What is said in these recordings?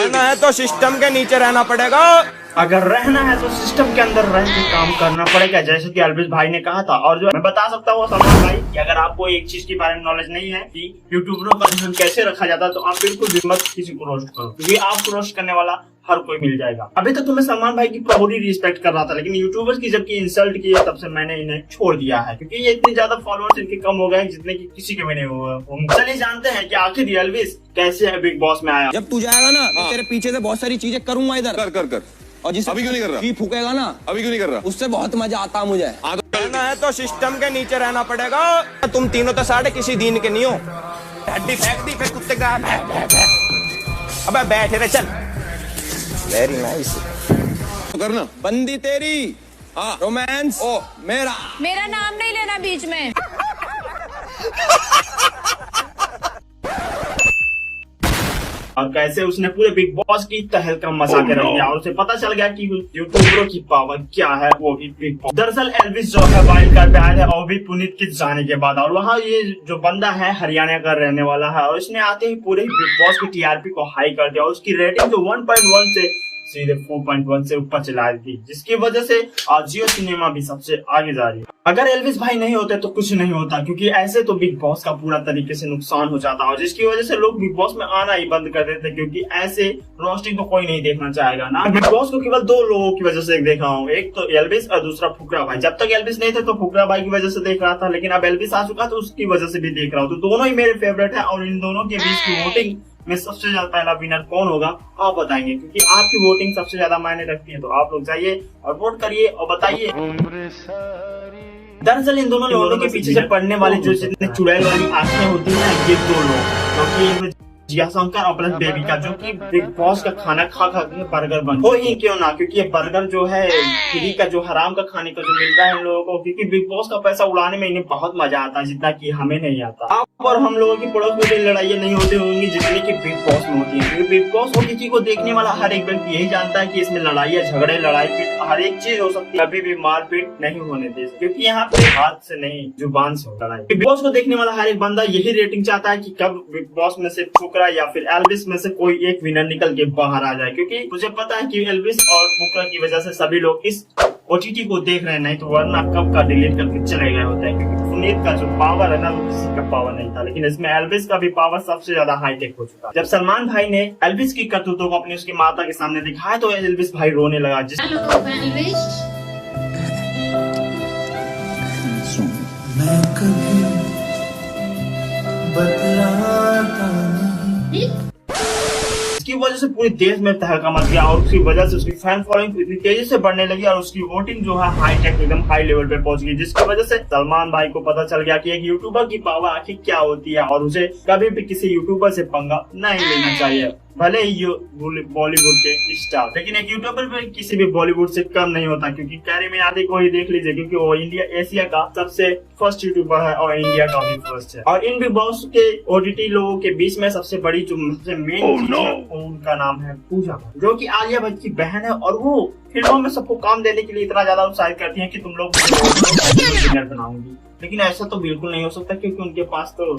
रहना है तो सिस्टम के नीचे रहना पड़ेगा। अगर रहना है तो सिस्टम के अंदर रह के काम करना पड़ेगा, जैसे कि एल्विस भाई ने कहा था। और जो मैं बता सकता हूँ सलमान भाई कि अगर आपको एक चीज के बारे में नॉलेज नहीं है कि यूट्यूबरों का ध्यान कैसे रखा जाता है, तो आप बिल्कुल भी मत किसी को रोस्ट करो, क्योंकि आपको रोस्ट करने वाला हर कोई मिल जाएगा। अभी तक तो मैं सलमान भाई की पूरी रिस्पेक्ट कर रहा था, लेकिन यूट्यूबर्स की जबकि इंसल्ट की है तब से मैंने इन्हें छोड़ दिया है, क्योंकि ये इतने ज्यादा फॉलोअर्स इनके कम हो गए हैं जितने की किसी के भी नहीं हुए। चलिए जानते हैं कि आखिर एल्विस कैसे है बिग बॉस में आया। जब तू जाएगा ना तो तेरे पीछे से बहुत सारी चीजें करूंगा इधर। कर कर कर। और जिससे अभी क्यों नहीं कर रहा? फूकेगा ना, अभी क्यों नहीं कर रहा? उससे बहुत मजा आता मुझे। रहना है तो सिस्टम के नीचे रहना पड़ेगा। तुम तीनों तो साढ़े किसी दीन के नहीं हो। हड्डी फेंक दी फिर कुत्ते का। अबे बैठे रे चल। Very nice. तो करना बंदी तेरी। हाँ रोमांस ओ मेरा नाम नहीं लेना बीच में। और कैसे उसने पूरे बिग बॉस की तहलका मचा के रख दिया, और उसे पता चल गया कि यूट्यूबरों की पावर क्या है, वो भी बिग बॉस। दरअसल एल्विस जो है वाइल्ड कार्ड पे आया है, और भी पुनीत के जाने के बाद। और वहाँ ये जो बंदा है हरियाणा का रहने वाला है, और इसने आते ही पूरे बिग बॉस की टीआरपी को हाई कर दिया, और उसकी रेटिंग जो 1.1 से सीधे 4.1 से ऊपर चला दी, जिसकी वजह से आज जियो सिनेमा भी सबसे आगे जा रही है। अगर एल्विस भाई नहीं होते तो कुछ नहीं होता, क्योंकि ऐसे तो बिग बॉस का पूरा तरीके से नुकसान हो जाता, और जिसकी वजह से लोग बिग बॉस में आना ही बंद कर देते, क्योंकि ऐसे रोस्टिंग तो कोई नहीं देखना चाहेगा ना। बिग बॉस को केवल दो लोगों की वजह से देख रहा हूँ, एक तो एल्विस और दूसरा फुकरा भाई। जब तक एल्विस नहीं थे तो फुकरा भाई की वजह से देख रहा था, लेकिन अब एल्विस आ चुका तो उसकी वजह से भी देख रहा हूँ। तो दोनों ही मेरे फेवरेट है, और इन दोनों के बीच की वोटिंग में सबसे ज्यादा पहला विनर कौन होगा आप बताएंगे, क्योंकि आपकी वोटिंग सबसे ज्यादा मायने रखती है। तो आप लोग जाइए और वोट करिए और बताइए। दरअसल इन दोनों लोगों के पीछे से पड़ने वाली जो जितने चुड़ैल वाली आंखें होती है ना, ये दो लोग, क्योंकि जिया शंकर और प्लस बेबी का, जो कि बिग बॉस का खाना खा खा के बर्गर बन हो ही क्यों ना, क्योंकि ये बर्गर जो है फ्री का, जो हराम का खाने का जो मिल रहा है इन लोगों को, क्योंकि बिग बॉस का पैसा उड़ाने में इन्हें बहुत मजा आता है, जितना कि हमें नहीं आता। आप और हम लोगों की पड़ोस में भी लड़ाइयाँ नहीं होती होंगी जितनी की बिग बॉस में होती है, क्योंकि बिग बॉस ओटीटी को देखने वाला हर एक व्यक्ति यही जानता है कि इसमें लड़ाइयाँ झगड़े लड़ाई पीट हर एक चीज हो सकती है, कभी भी मारपीट नहीं होने दे, क्योंकि यहाँ पे हाथ से नहीं जुबान से लड़ाई। बिग बॉस को देखने वाला हर एक बंदा यही रेटिंग चाहता है कि कब बिग बॉस में से फुकरा या फिर एल्विस में से कोई एक विनर निकल के बाहर आ जाए, क्योंकि मुझे पता है कि एल्विस और फुकरा की वजह से सभी लोग इस ओटीटी को देख रहे हैं, नहीं तो वरना कब का डिलीट करके चले गए होते हैं, क्योंकि पुनीत का जो पावर है ना वो किसी का पावर नहीं था, लेकिन इसमें एल्विस का भी पावर सबसे ज्यादा हाईटेक हो चुका है। जब सलमान भाई ने एल्विस की करतूतों को अपनी उसकी माता के सामने दिखाया तो एल्विस भाई रोने लगा। मैं कभी बतलाता नहीं। इसकी वजह से पूरे देश में तहलका मच गया, और उसकी वजह से उसकी फैन फॉलोइंग इतनी तेजी से बढ़ने लगी, और उसकी वोटिंग जो है हाई टेक एकदम हाई लेवल पे पहुंच गई, जिसकी वजह से सलमान भाई को पता चल गया कि एक यूट्यूबर की पावर आखिर क्या होती है, और उसे कभी भी किसी यूट्यूबर से पंगा नहीं लेना चाहिए, भले ही बॉलीवुड के स्टार, लेकिन एक यूट्यूबर भी किसी भी बॉलीवुड से कम नहीं होता, क्योंकि कैरी मिनाटी को ही देख लीजिए, क्योंकि वो इंडिया एशिया का सबसे फर्स्ट यूट्यूबर है और इंडिया का भी फर्स्ट है। और इन बिग बॉस के ओटीटी लोगों के बीच में सबसे बड़ी जो सबसे मेन उनका नाम है पूजा, जो कि आलिया भट्ट की बहन है, और वो फिल्मों में सबको काम देने के लिए इतना ज्यादा उत्साहित करती है कि तुम लोग विनर बनाऊंगी, लेकिन ऐसा तो बिल्कुल नहीं हो सकता, क्योंकि उनके पास तो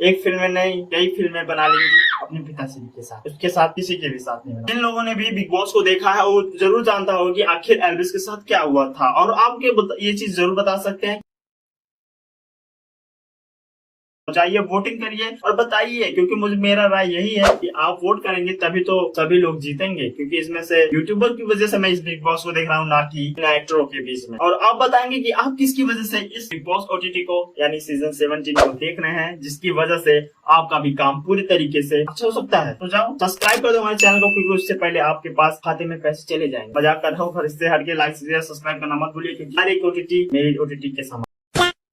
एक फिल्म में नहीं कई फिल्में बना लेंगी अपने पिताश्री के साथ, उसके साथ किसी के भी साथ नहीं बना। जिन लोगों ने भी बिग बॉस को देखा है वो जरूर जानता होगा कि आखिर एल्विस के साथ क्या हुआ था, और आपके ये चीज जरूर बता सकते हैं। जाइए वोटिंग करिए और बताइए, क्योंकि मुझे मेरा राय यही है कि आप वोट करेंगे तभी तो सभी लोग जीतेंगे, क्योंकि इसमें से यूट्यूबर की वजह से मैं इस बिग बॉस को देख रहा हूँ, ना कि एक्टरों के बीच में। और आप बताएंगे कि आप किसकी वजह से इस बिग बॉस ओटीटी को यानी सीजन 17 को देख रहे हैं, जिसकी वजह से आपका भी काम पूरी तरीके से अच्छा हो सकता है। तो जाओ सब्सक्राइब कर दो हमारे चैनल को, क्योंकि उससे पहले आपके पास खाते में पैसे चले जाएंगे। मजाक कर रहा हूँ, पर इससे हटके लाइक सब्सक्राइब करना मत भूलिए, क्योंकि हर एक ओटीटी मेरी ओटीटी के समान।